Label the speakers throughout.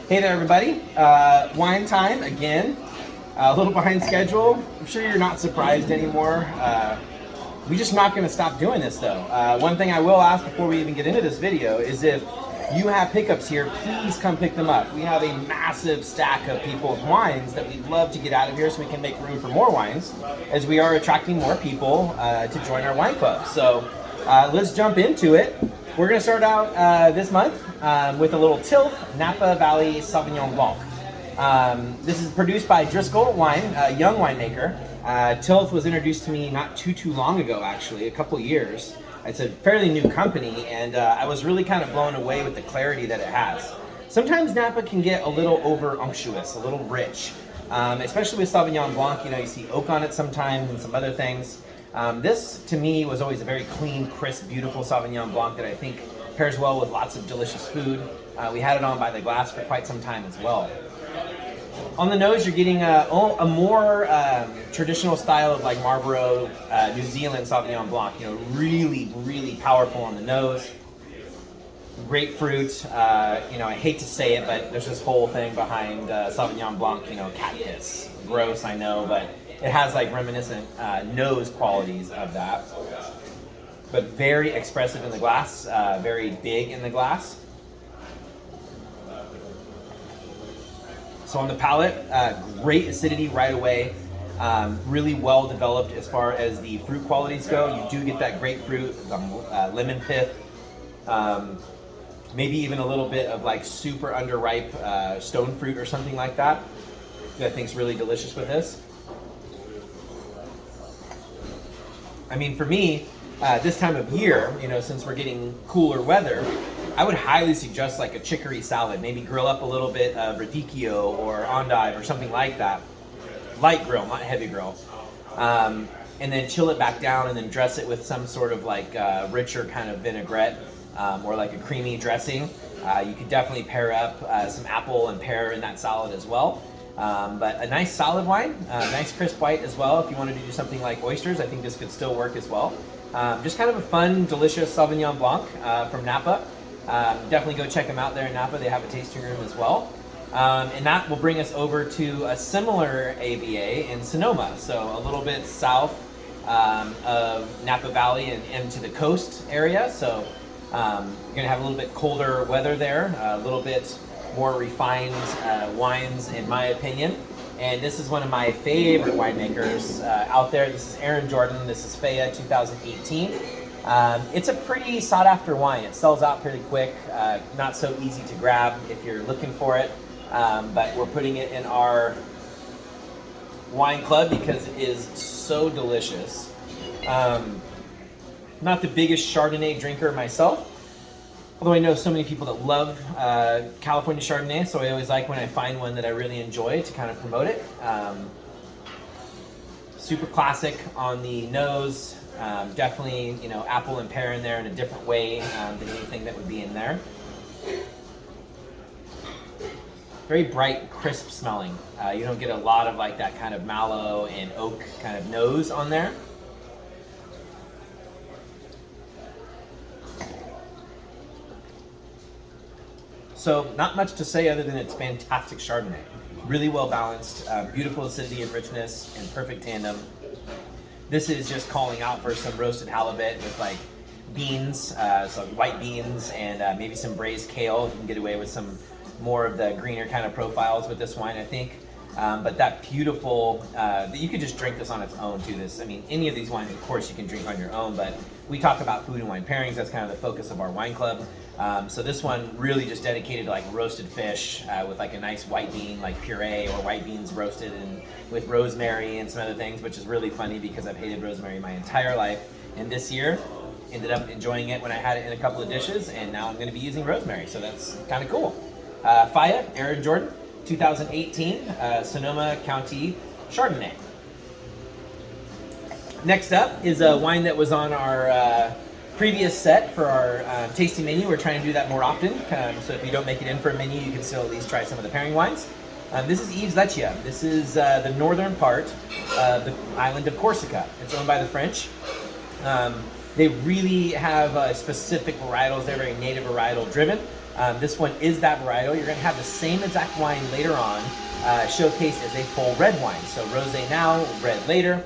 Speaker 1: Hey there, everybody. Wine time again. A little behind schedule. I'm sure you're not surprised anymore. We're just not going to stop doing this, though. One thing I will ask before we even get into this video is if you have pickups here, please come pick them up. We have a massive stack of people's wines that we'd love to get out of here so we can make room for more wines, as we are attracting more people to join our wine club. So let's jump into it. We're going to start out this month with a little Tilth Napa Valley Sauvignon Blanc. This is produced by Driscoll Wine, a young winemaker. Tilth was introduced to me not too long ago, actually, a couple years. It's a fairly new company, and I was really kind of blown away with the clarity that it has. Sometimes Napa can get a little over unctuous, a little rich, especially with Sauvignon Blanc. You know, you see oak on it sometimes and some other things. This, to me, was always a very clean, crisp, beautiful Sauvignon Blanc that I think pairs well with lots of delicious food. We had it on by the glass for quite some time as well. On the nose, you're getting a more traditional style of like Marlborough, New Zealand Sauvignon Blanc. You know, really, really powerful on the nose. Grapefruit. You know, I hate to say it, but there's this whole thing behind Sauvignon Blanc. You know, cactus. Gross, I know, but it has like reminiscent nose qualities of that. But very expressive in the glass. Very big in the glass. So on the palate, great acidity right away, really well developed as far as the fruit qualities go. You do get that grapefruit, lemon pith, maybe even a little bit of like super underripe stone fruit or something like that. That I think's really delicious with this. I mean, for me, this time of year, you know, since we're getting cooler weather, I would highly suggest like a chicory salad. Maybe grill up a little bit of radicchio or endive or something like that. Light grill, not heavy grill. And then chill it back down and then dress it with some sort of like richer kind of vinaigrette or like a creamy dressing. You could definitely pair up some apple and pear in that salad as well. But a nice solid wine, nice crisp white as well. If you wanted to do something like oysters, I think this could still work as well. Just kind of a fun, delicious Sauvignon Blanc from Napa. Definitely go check them out there in Napa. They have a tasting room as well. And that will bring us over to a similar AVA in Sonoma. So a little bit south of Napa Valley and into the coast area. So you're going to have a little bit colder weather there, a little bit more refined wines in my opinion. And this is one of my favorite winemakers out there. This is Aaron Jordan. This is Faya 2018. It's a pretty sought after wine. It sells out pretty quick, not so easy to grab if you're looking for it, but we're putting it in our wine club because it is so delicious. Not the biggest Chardonnay drinker myself, although I know so many people that love California Chardonnay, so I always like when I find one that I really enjoy to kind of promote it. Super classic on the nose. Definitely, you know, apple and pear in there in a different way than anything that would be in there. Very bright, crisp smelling. You don't get a lot of like that kind of mallow and oak kind of nose on there. So not much to say other than it's fantastic Chardonnay. Really well balanced, beautiful acidity and richness, and perfect tandem. This is just calling out for some roasted halibut with like beans, so white beans and maybe some braised kale. You can get away with some more of the greener kind of profiles with this wine, I think. But that beautiful, you could just drink this on its own too. This, I mean, any of these wines, of course, you can drink on your own, but we talk about food and wine pairings. That's kind of the focus of our wine club. So this one really just dedicated to like roasted fish with like a nice white bean, like puree, or white beans roasted and with rosemary and some other things, which is really funny because I've hated rosemary my entire life. And this year, ended up enjoying it when I had it in a couple of dishes, and now I'm going to be using rosemary, so that's kind of cool. Faya, Aaron Jordan, 2018, Sonoma County Chardonnay. Next up is a wine that was on our previous set for our tasting menu. We're trying to do that more often, so if you don't make it in for a menu, you can still at least try some of the pairing wines. This is Yves Leccia. This is the northern part of the island of Corsica. It's owned by the French. They really have specific varietals. They're very native varietal driven. This one is that varietal. You're going to have the same exact wine later on, showcased as a full red wine. So rosé now, red later.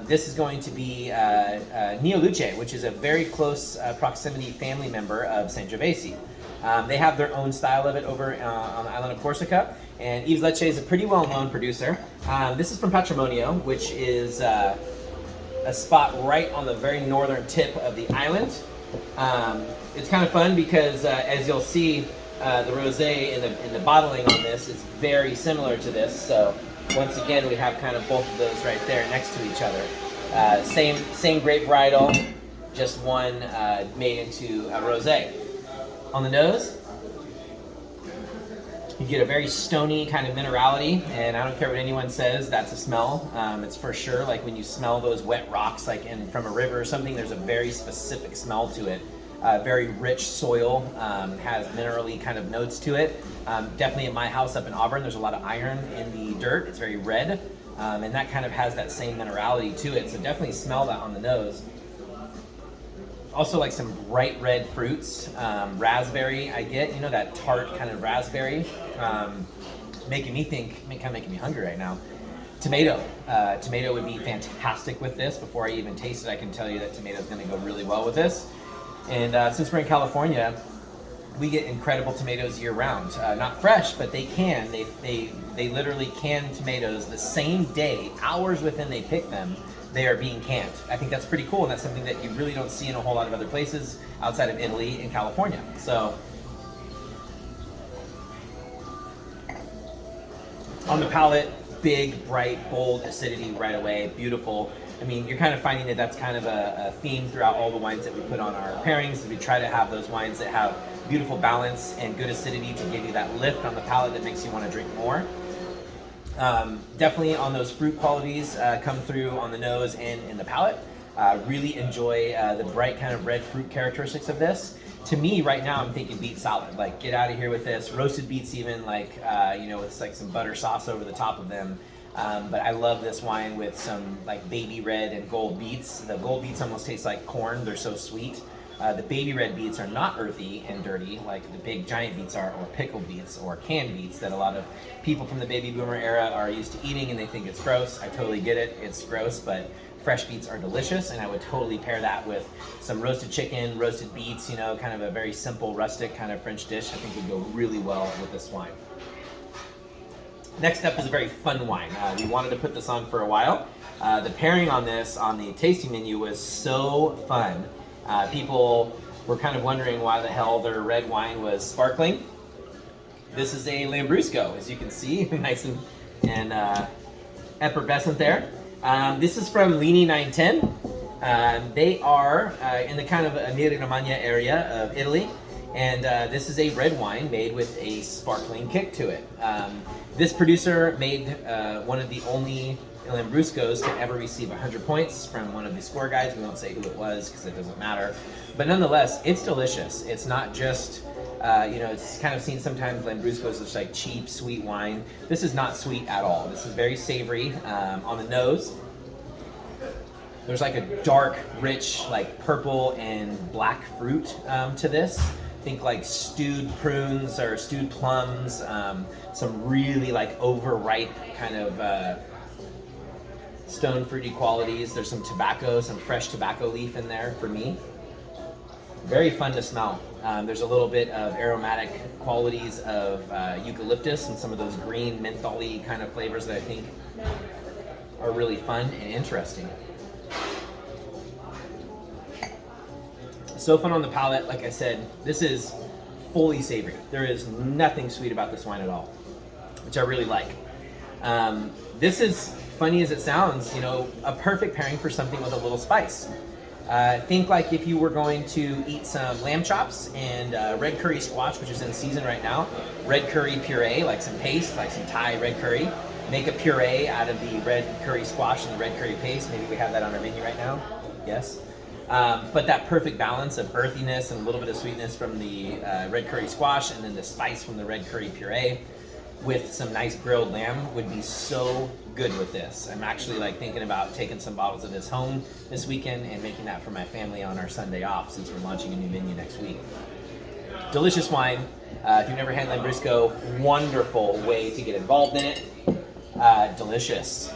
Speaker 1: This is going to be Neoluce, which is a very close proximity family member of Sangiovese. They have their own style of it over on the island of Corsica, and Yves Leche is a pretty well-known producer. This is from Patrimonio, which is a spot right on the very northern tip of the island. It's kind of fun because, as you'll see, the rosé in the bottling on this is very similar to this. So once again, we have kind of both of those right there next to each other. Same grape varietal, just one made into a rosé. On the nose, you get a very stony kind of minerality, and I don't care what anyone says, that's a smell. It's for sure, like when you smell those wet rocks like from a river or something, there's a very specific smell to it. Very rich soil, has minerally kind of notes to it. Definitely at my house up in Auburn, there's a lot of iron in the dirt. It's very red, and that kind of has that same minerality to it, so definitely smell that on the nose. Also like some bright red fruits, raspberry I get, you know, that tart kind of raspberry, making me think, kind of making me hungry right now. Tomato. Tomato would be fantastic with this. Before I even taste it, I can tell you that tomato is going to go really well with this. And since we're in California, we get incredible tomatoes year round. Not fresh, but they can. They literally can tomatoes the same day, hours within they pick them. They are being canned. I think that's pretty cool, and that's something that you really don't see in a whole lot of other places outside of Italy and California. So, on the palate, big, bright, bold acidity right away, beautiful. I mean, you're kind of finding that that's kind of a theme throughout all the wines that we put on our pairings. We try to have those wines that have beautiful balance and good acidity to give you that lift on the palate that makes you want to drink more. Definitely on those fruit qualities come through on the nose and in the palate. Really enjoy the bright kind of red fruit characteristics of this. To me, right now, I'm thinking beet salad. Like, get out of here with this. Roasted beets even, like, you know, with like some butter sauce over the top of them. But I love this wine with some like baby red and gold beets. The gold beets almost taste like corn. They're so sweet. The baby red beets are not earthy and dirty like the big giant beets are, or pickled beets, or canned beets that a lot of people from the baby boomer era are used to eating, and they think it's gross. I totally get it. It's gross, but fresh beets are delicious, and I would totally pair that with some roasted chicken, roasted beets, you know, kind of a very simple, rustic kind of French dish. I think would go really well with this wine. Next up is a very fun wine. We wanted to put this on for a while. The pairing on this on the tasting menu was so fun. People were kind of wondering why the hell their red wine was sparkling. This is a lamBrusco, as you can see, nice and effervescent there. This is from Lini 910. They are in the kind of Emilia-Romagna area of Italy, and this is a red wine made with a sparkling kick to it. This producer made one of the only lamBruscos to ever receive 100 points from one of the score guides. We won't say who it was because it doesn't matter. But nonetheless, it's delicious. It's not just, you know, it's kind of seen sometimes lamBruscos as like cheap, sweet wine. This is not sweet at all. This is very savory on the nose. There's like a dark, rich, like purple and black fruit to this. Think like stewed prunes or stewed plums, some really like overripe kind of stone fruity qualities. There's some tobacco, some fresh tobacco leaf in there for me. Very fun to smell. There's a little bit of aromatic qualities of eucalyptus and some of those green mentholy kind of flavors that I think are really fun and interesting. So fun on the palate. Like I said, this is fully savory. There is nothing sweet about this wine at all, which I really like. This is, funny as it sounds, you know, a perfect pairing for something with a little spice. Think like if you were going to eat some lamb chops and red curry squash, which is in season right now. Red curry puree, like some paste, like some Thai red curry. Make a puree out of the red curry squash and the red curry paste. Maybe we have that on our menu right now. Yes. But that perfect balance of earthiness and a little bit of sweetness from the red curry squash, and then the spice from the red curry puree with some nice grilled lamb would be so good with this. I'm actually like thinking about taking some bottles of this home this weekend and making that for my family on our Sunday off, since we're launching a new menu next week. Delicious wine. If you've never had lamBrusco, wonderful way to get involved in it. Delicious.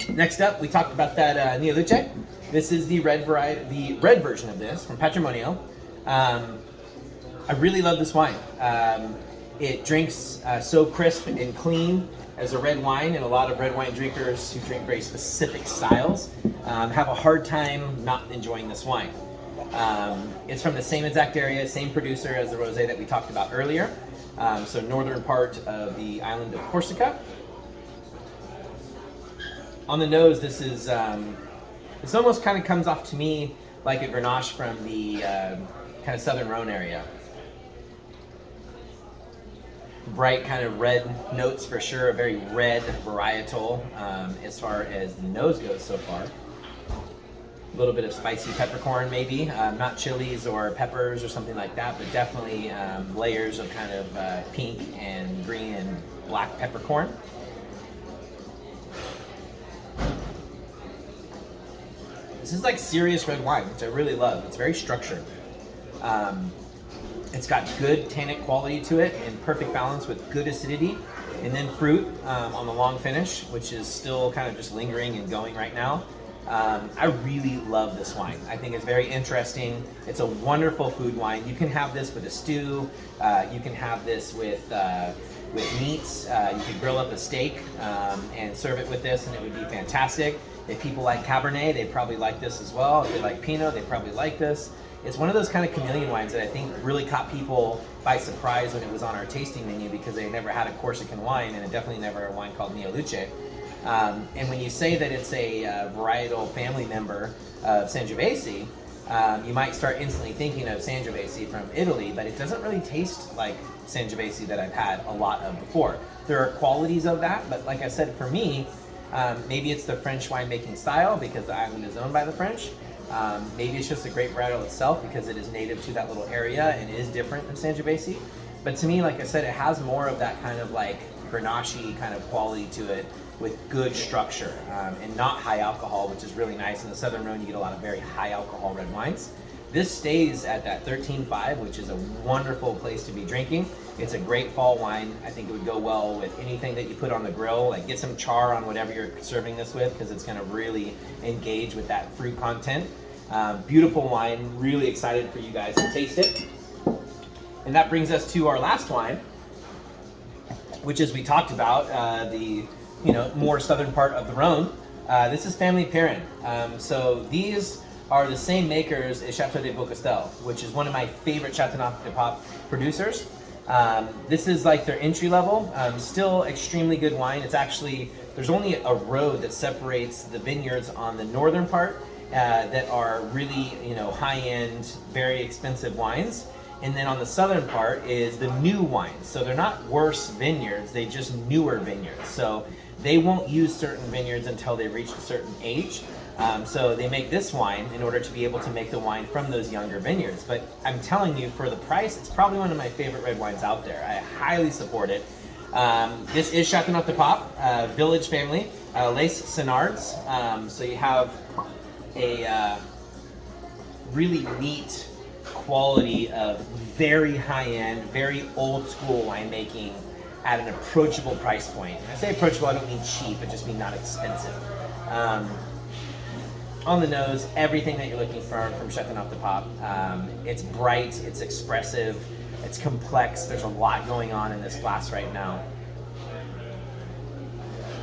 Speaker 1: Next up, we talked about that Neo Luce. This is the red variety, the red version of this from Patrimonio. I really love this wine. It drinks so crisp and clean as a red wine, and a lot of red wine drinkers who drink very specific styles have a hard time not enjoying this wine. It's from the same exact area, same producer as the rosé that we talked about earlier. So northern part of the island of Corsica. On the nose, this is, this almost kind of comes off to me like a Grenache from the kind of southern Rhone area. Bright kind of red notes for sure, a very red varietal as far as the nose goes so far. A little bit of spicy peppercorn maybe, not chilies or peppers or something like that, but definitely layers of kind of pink and green and black peppercorn. This is like serious red wine, which I really love. It's very structured. It's got good tannic quality to it and perfect balance with good acidity, and then fruit on the long finish, which is still kind of just lingering and going right now. I really love this wine. I think it's very interesting. It's a wonderful food wine. You can have this with a stew. You can have this with meats. You can grill up a steak and serve it with this, and it would be fantastic. If people like Cabernet, they probably like this as well. If they like Pinot, they probably like this. It's one of those kind of chameleon wines that I think really caught people by surprise when it was on our tasting menu, because they never had a Corsican wine, and it definitely never a wine called Neo Luce. And when you say that it's a varietal family member of Sangiovese, you might start instantly thinking of Sangiovese from Italy, but it doesn't really taste like Sangiovese that I've had a lot of before. There are qualities of that, but like I said, for me, maybe it's the French winemaking style because the island is owned by the French. Maybe it's just a grape varietal itself because it is native to that little area and is different than Sangiovese. But to me, like I said, it has more of that kind of like Grenache-y kind of quality to it with good structure and not high alcohol, which is really nice. In the Southern Rhone, you get a lot of very high alcohol red wines. This stays at that 13.5, which is a wonderful place to be drinking. It's a great fall wine. I think it would go well with anything that you put on the grill. Like get some char on whatever you're serving this with, because it's going to really engage with that fruit content. Beautiful wine. Really excited for you guys to taste it. And that brings us to our last wine, which, as we talked about, the more southern part of the Rhone. This is Family Perrin. So these are the same makers as Chateau de Beaucastel, which is one of my favorite Châteauneuf de Pape producers. This is like their entry level, still extremely good wine. It's actually, there's only a road that separates the vineyards on the northern part that are really, high-end, very expensive wines. And then on the southern part is the new wines. So they're not worse vineyards, they just newer vineyards. So they won't use certain vineyards until they reach a certain age. So they make this wine in order to be able to make the wine from those younger vineyards. But I'm telling you, for the price, it's probably one of my favorite red wines out there. I highly support it. This is Châteauneuf de Pape, village family, Les Senards. So you have a really neat quality of very high-end, very old-school winemaking at an approachable price point. And I say approachable, I don't mean cheap, I just mean not expensive. On the nose, everything that you're looking for from Châteauneuf de Pape. It's bright, it's expressive, it's complex. There's a lot going on in this glass right now.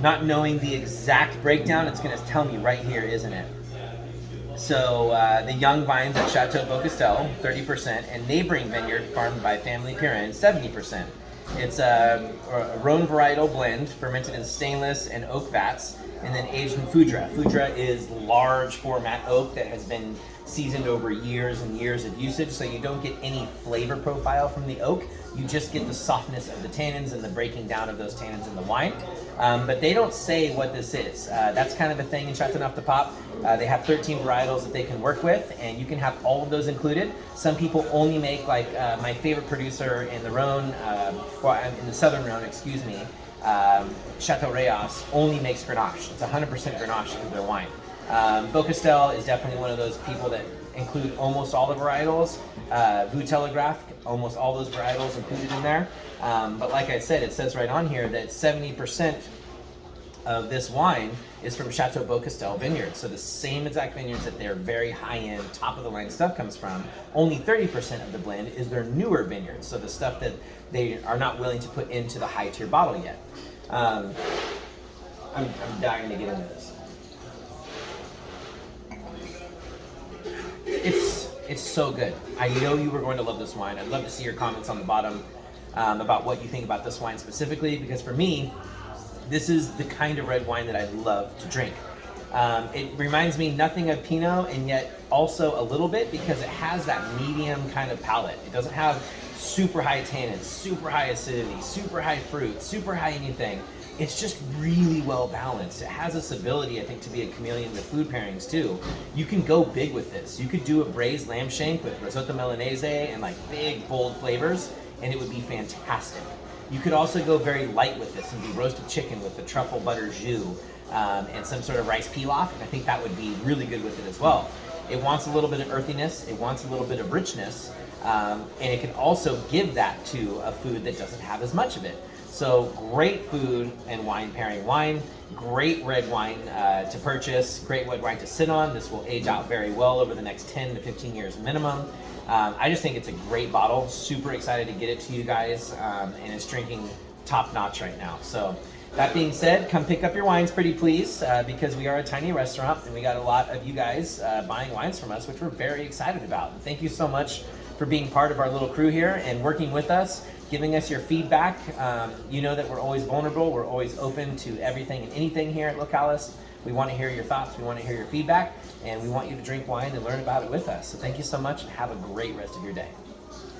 Speaker 1: Not knowing the exact breakdown, it's going to tell me right here, isn't it? So the young vines at Chateau Beaucastel, 30%, and neighboring vineyard farmed by Family Perrin, 70%. It's a Rhone varietal blend, fermented in stainless and oak vats, and then aged in Foudre. Foudre is large format oak that has been seasoned over years and years of usage, so you don't get any flavor profile from the oak. You just get the softness of the tannins and the breaking down of those tannins in the wine. But they don't say what this is. That's kind of a thing in Châteauneuf de Pape. They have 13 varietals that they can work with, and you can have all of those included. Some people only make, like my favorite producer in the Rhone, in the Southern Rhone, excuse me, Chateau Reyas only makes Grenache. It's 100% Grenache in their wine. Beaucastel is definitely one of those people that include almost all the varietals. Vue Telegraph, almost all those varietals included in there. But like I said, it says right on here that 70% of this wine is from Chateau Beaucastel vineyards. So the same exact vineyards that their very high-end, top-of-the-line stuff comes from. Only 30% of the blend is their newer vineyards. So the stuff that they are not willing to put into the high-tier bottle yet. I'm dying to get into this. It's so good. I know you were going to love this wine. I'd love to see your comments on the bottom about what you think about this wine specifically, because for me, this is the kind of red wine that I love to drink. It reminds me nothing of Pinot, and yet also a little bit, because it has that medium kind of palate. It doesn't have super high tannins, super high acidity, super high fruit, super high anything. It's just really well balanced. It has this ability, I think, to be a chameleon with food pairings too. You can go big with this. You could do a braised lamb shank with risotto milanese and like big, bold flavors, and it would be fantastic. You could also go very light with this and do roasted chicken with the truffle butter jus and some sort of rice pilaf, and I think that would be really good with it as well. It wants a little bit of earthiness, it wants a little bit of richness, and it can also give that to a food that doesn't have as much of it. So great food and wine pairing wine, great red wine to purchase, great red wine to sit on. This will age out very well over the next 10 to 15 years minimum. I just think it's a great bottle. Super excited to get it to you guys, and it's drinking top notch right now. So that being said, come pick up your wines pretty please, because we are a tiny restaurant and we got a lot of you guys buying wines from us, which we're very excited about. And thank you so much for being part of our little crew here and working with us, giving us your feedback. You know that we're always vulnerable. We're always open to everything and anything here at Localis. We want to hear your thoughts. We want to hear your feedback, and we want you to drink wine and learn about it with us. So thank you so much, and have a great rest of your day.